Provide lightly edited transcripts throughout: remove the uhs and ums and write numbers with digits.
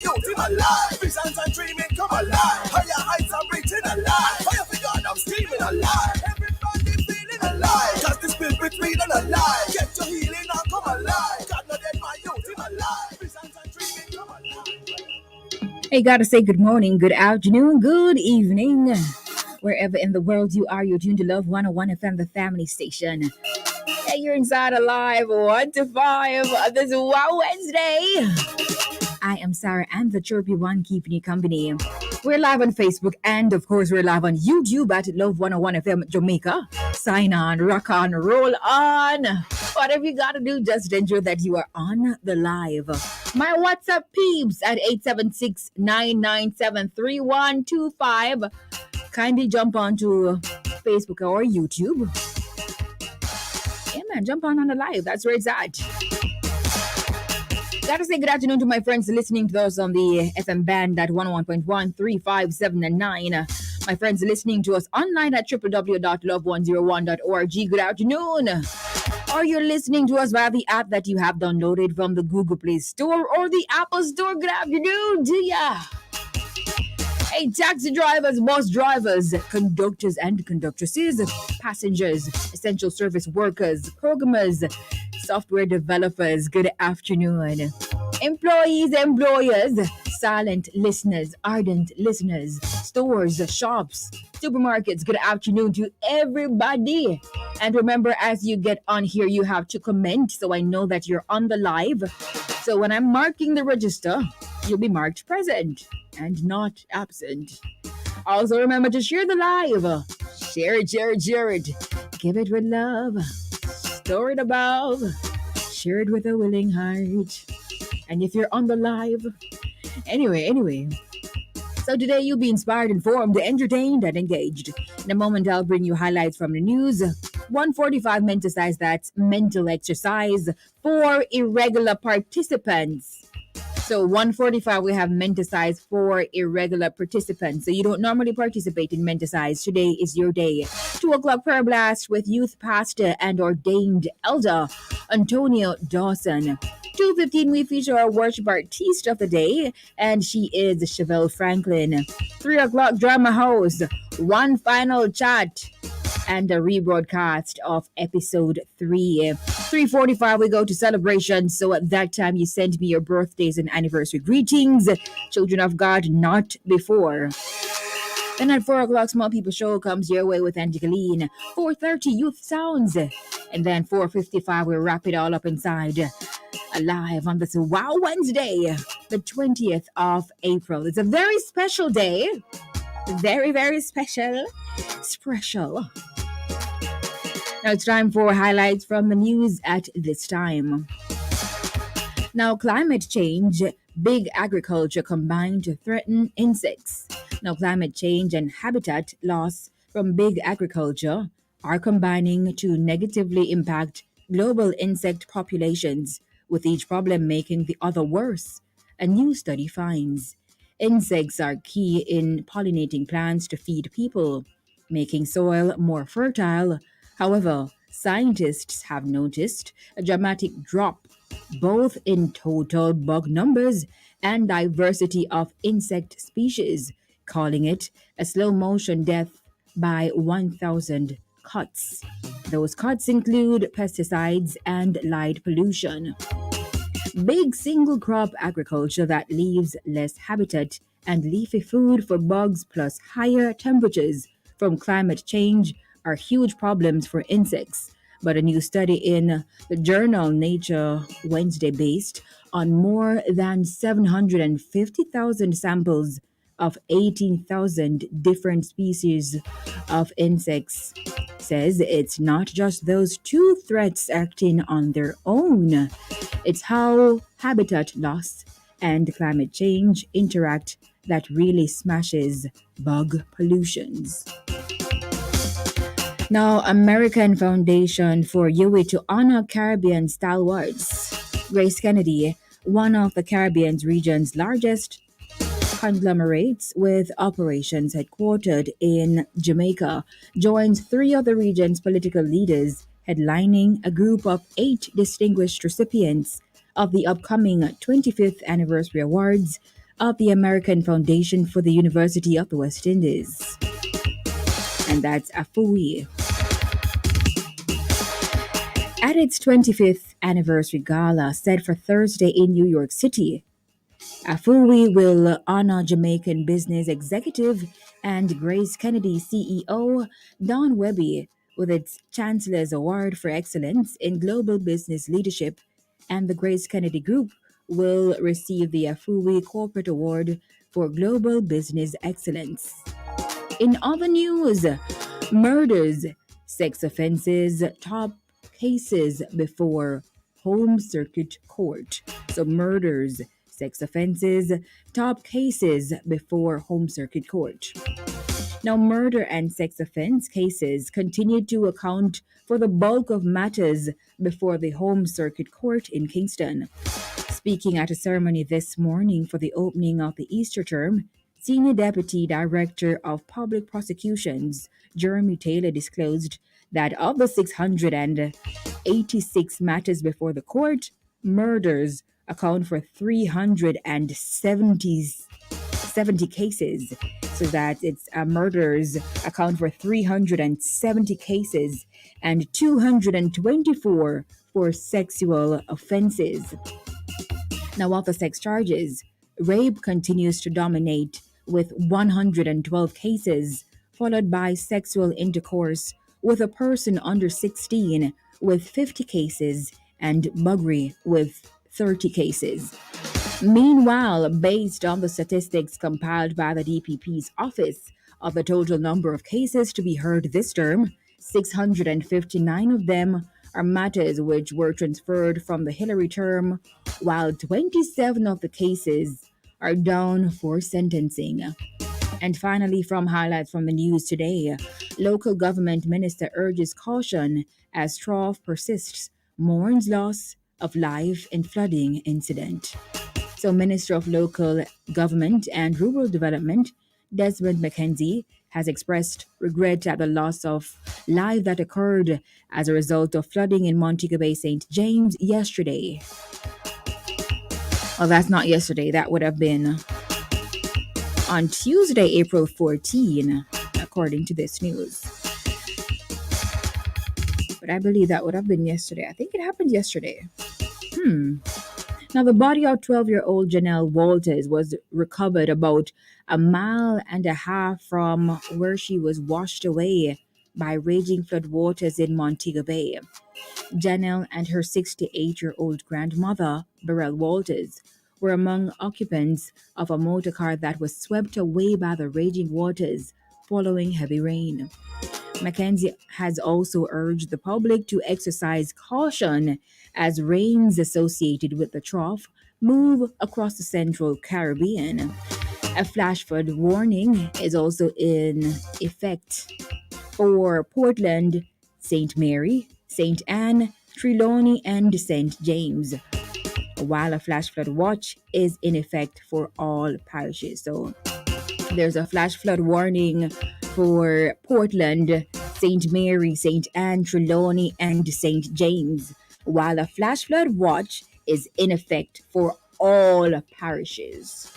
Youth in alive, visions and dreaming come alive. Higher heights are reaching alive. Fire for God, I'm screaming alive. Everybody feeling alive. Cause the spirit breathing alive. Get your healing and come alive. God not dead, my youth in alive. Visions and dreaming come alive. Hey, gotta say good morning, good afternoon, good evening. Wherever in the world you are, you're tuned to Love 101 FM, the family station. Yeah, you're inside Alive 1 to 5 this Wow Wednesday. I am Sara-Ann, the chirpy one keeping you company. We're live on Facebook and, of course, we're live on YouTube at Love 101 FM Jamaica. Sign on, rock on, roll on. Whatever you got to do, just ensure that you are on the live. My WhatsApp peeps at 876-997-3125. Kindly jump onto Facebook or YouTube. Yeah, man, jump on the live. That's where it's at. Gotta say good afternoon to my friends listening to those on the FM band at 101.1, 3, 5, 7, and 9. My friends listening to us online at www.love101.org. Good afternoon. Or you're listening to us via the app that you have downloaded from the Google Play Store or the Apple Store. Good afternoon to ya. Hey, taxi drivers, bus drivers, conductors and conductresses, passengers, essential service workers, programmers, software developers, good afternoon. Employees, employers, silent listeners, ardent listeners, stores, shops, supermarkets, good afternoon to everybody. And remember, as you get on here, you have to comment so I know that you're on the live. So when I'm marking the register, you'll be marked present and not absent. Also, remember to share the live. Share it, share it, share it. Give it with love. Store it above. Share it with a willing heart. And if you're on the live, anyway. So today you'll be inspired, informed, entertained, and engaged. In a moment, I'll bring you highlights from the news. 145 Menticize, that's mental exercise for irregular participants. So 145, we have Menticize for irregular participants. So you don't normally participate in Menticize. Today is your day. 2 o'clock prayer blast with youth pastor and ordained elder Antonio Dawson. 2:15, we feature our worship artist of the day, and she is Chevelle Franklin. 3 o'clock drama host, one final chat, and a rebroadcast of episode 3. 3:45, we go to celebration. So at that time, you send me your birthdays and anniversary greetings. Children of God, not before. Then at 4 o'clock, Small People Show comes your way with Angeline. 4:30, Youth Sounds. And then 4:55, we wrap it all up inside Alive on this Wow Wednesday, the 20th of April. It's a very special day. Very, very special. Special. Now it's time for highlights from the news at this time. Now, climate change, big agriculture combined to threaten insects. Now, climate change and habitat loss from big agriculture are combining to negatively impact global insect populations, with each problem making the other worse. A new study finds insects are key in pollinating plants to feed people, making soil more fertile. However, scientists have noticed a dramatic drop both in total bug numbers and diversity of insect species, calling it a slow motion death by 1,000 cuts. Those cuts include pesticides and light pollution. Big single crop agriculture that leaves less habitat and leafy food for bugs, plus higher temperatures from climate change, are huge problems for insects. But a new study in the journal Nature Wednesday, based on more than 750,000 samples of 18,000 different species of insects, says it's not just those two threats acting on their own. It's how habitat loss and climate change interact that really smashes bug pollutions. Now, American Foundation for Youth to honor Caribbean stalwarts. Grace Kennedy, one of the Caribbean region's largest conglomerates with operations headquartered in Jamaica, joins 3 of the region's political leaders, headlining a group of 8 distinguished recipients of the upcoming 25th Anniversary Awards of the American Foundation for the University of the West Indies. And that's AFUI. At its 25th anniversary gala set for Thursday in New York City, AFUI will honor Jamaican business executive and Grace Kennedy CEO Don Webby with its Chancellor's Award for Excellence in Global Business Leadership, and the Grace Kennedy Group will receive the AFUI Corporate Award for Global Business Excellence. In other news, murders, sex offenses, top cases before home circuit court. So, murders, sex offenses, top cases before home circuit court. Now, murder and sex offense cases continue to account for the bulk of matters before the home circuit court in Kingston. Speaking at a ceremony this morning for the opening of the Easter term, Senior Deputy Director of Public Prosecutions, Jeremy Taylor, disclosed that of the 686 matters before the court, murders account for 370 cases. So that it's murders account for 370 cases and 224 for sexual offenses. Now, of the sex charges, rape continues to dominate with 112 cases, followed by sexual intercourse with a person under 16 with 50 cases, and buggery with 30 cases. Meanwhile, based on the statistics compiled by the DPP's office of the total number of cases to be heard this term, 659 of them are matters which were transferred from the Hillary term, while 27 of the cases are down for sentencing. And finally, from highlights from the news today, local government minister urges caution as trough persists, mourns loss of life in flooding incident. So, Minister of Local Government and Rural Development, Desmond McKenzie, has expressed regret at the loss of life that occurred as a result of flooding in Montego Bay St. James yesterday. Well, that's not yesterday. That would have been on Tuesday, April 14, according to this news. But I believe that would have been yesterday. I think it happened yesterday. Now, the body of 12-year-old Janelle Walters was recovered about a mile and a half from where she was washed away by raging flood waters in Montego Bay. Janelle and her 68-year-old grandmother, Beryl Walters, were among occupants of a motor car that was swept away by the raging waters following heavy rain. Mackenzie has also urged the public to exercise caution as rains associated with the trough move across the central Caribbean. A flash flood warning is also in effect for Portland, St. Mary, St. Anne, Trelawney, and St. James, while a flash flood watch is in effect for all parishes. So there's a flash flood warning for Portland, St. Mary, St. Anne, Trelawney, and St. James, while a flash flood watch is in effect for all parishes.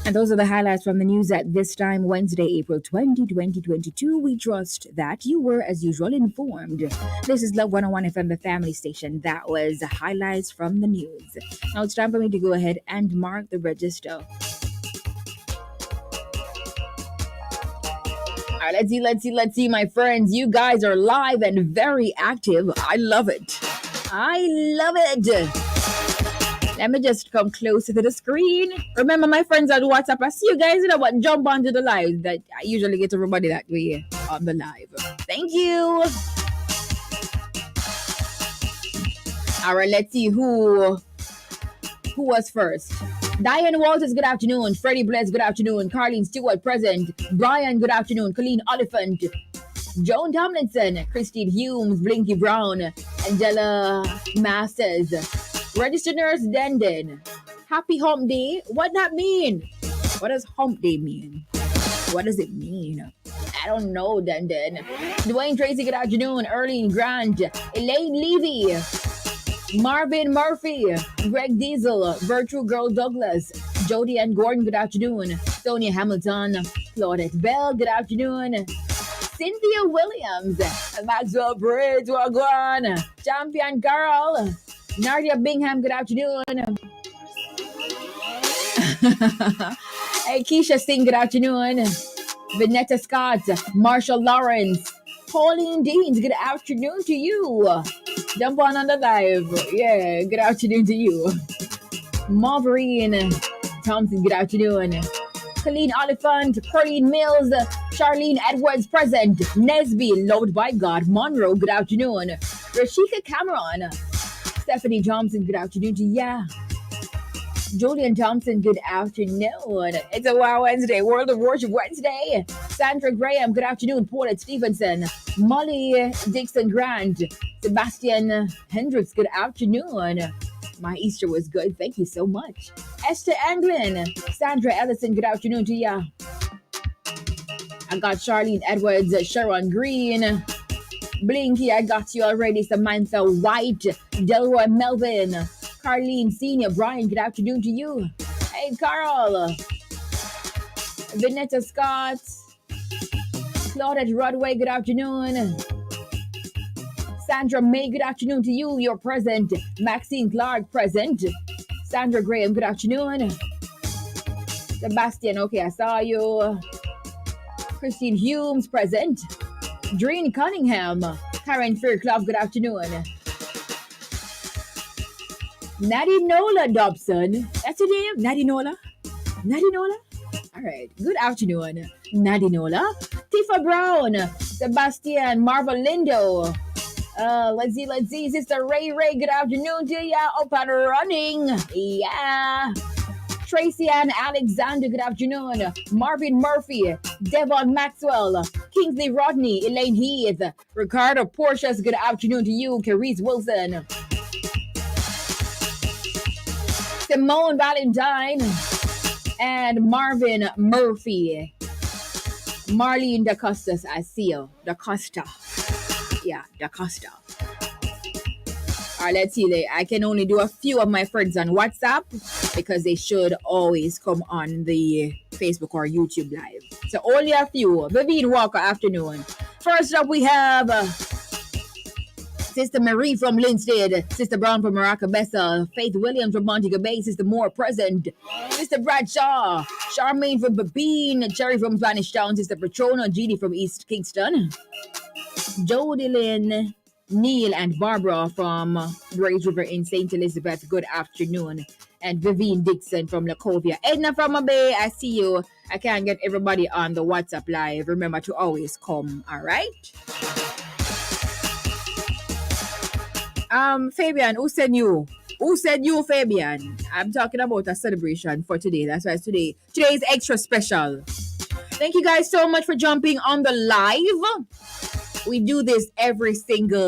And those are the highlights from the news at this time, Wednesday, April 20, 2022. We trust that you were, as usual, informed. This is Love 101 FM, the family station. That was the highlights from the news. Now it's time for me to go ahead and mark the register. All right, let's see, my friends. You guys are live and very active. I love it. Let me just come closer to the screen. Remember, my friends on WhatsApp, I see you guys, you know what, jump onto the live. That I usually get everybody that way on the live. Thank you. All right, let's see who was first. Diane Walters, good afternoon. Freddie Bless, good afternoon. Carlene Stewart, present. Brian, good afternoon. Colleen Oliphant. Joan Tomlinson. Christine Humes, Blinky Brown. Angela Masters. Registered Nurse Denden. Happy Hump Day. What that mean? What does Hump Day mean? What does it mean? I don't know, Denden. Dwayne Tracy, good afternoon. Erlene Grant. Elaine Levy. Marvin Murphy, Greg Diesel, Virtual Girl Douglas, Jody and Gordon, good afternoon. Sonia Hamilton, Claudette Bell, good afternoon. Cynthia Williams, Maxwell Bridge, Wagwan, Champion Girl, Nadia Bingham, good afternoon. Hey, Keisha Singh, good afternoon. Vanetta Scott, Marshall Lawrence, Pauline Deans, good afternoon to you. Jump on the live. Yeah, good afternoon to you. Maureen Thompson, good afternoon. Colleen Oliphant, Pearline Mills, Charlene Edwards, present. Nesby, loved by God. Monroe, good afternoon. Rashika Cameron, Stephanie Johnson, good afternoon to ya. Julian Thompson, good afternoon. It's a Wow Wednesday, World of Worship Wednesday. Sandra Graham, good afternoon. Paulette Stevenson, Molly Dixon Grant, Sebastian Hendricks, good afternoon. My Easter was good. Thank you so much. Esther Anglin, Sandra Ellison, good afternoon to ya. I got Charlene Edwards, Sharon Green, Blinky, I got you already. Samantha White, Delroy Melvin, Carlene Senior, Brian, good afternoon to you. Hey, Carl, Vanetta Scott, Claudette Rodway, good afternoon. Sandra May, good afternoon to you. You're present. Maxine Clark, present. Sandra Graham, good afternoon. Sebastian, okay, I saw you. Christine Humes, present. Dreen Cunningham, Karen Fairclough, good afternoon. Natty Nola Dobson, that's your name? Natty Nola? Natty Nola? All right, good afternoon. Natty Nola. Tifa Brown, Sebastian, Marva Lindo. Let's see, Sister Ray, good afternoon to ya. Up and running. Yeah. Tracy Ann Alexander, good afternoon. Marvin Murphy, Devon Maxwell, Kingsley Rodney, Elaine Heath, Ricardo Portias, good afternoon to you. Carice Wilson, Simone Valentine, and Marvin Murphy. Marlene DaCosta, I see you. DaCosta. Yeah, DaCosta. All right, let's see. I can only do a few of my friends on WhatsApp because they should always come on the Facebook or YouTube live. So only a few. Vivian Walker, afternoon. First up, we have Sister Marie from Linstead, Sister Brown from Morocco Bessa, Faith Williams from Montego Bay, Sister Moore present, Mr. Bradshaw, Charmaine from Babine, Cherry from Spanish Town, Sister Petrona, Jeannie from East Kingston, Jody Lynn, Neil and Barbara from Grace River in St. Elizabeth, good afternoon. And Vivian Dixon from Lacovia. Edna from Abbey, I see you. I can't get everybody on the WhatsApp live. Remember to always come, all right? Fabian, who said you? Who said you, Fabian? I'm talking about a celebration for today. That's why today is extra special. Thank you guys so much for jumping on the live. We do this every single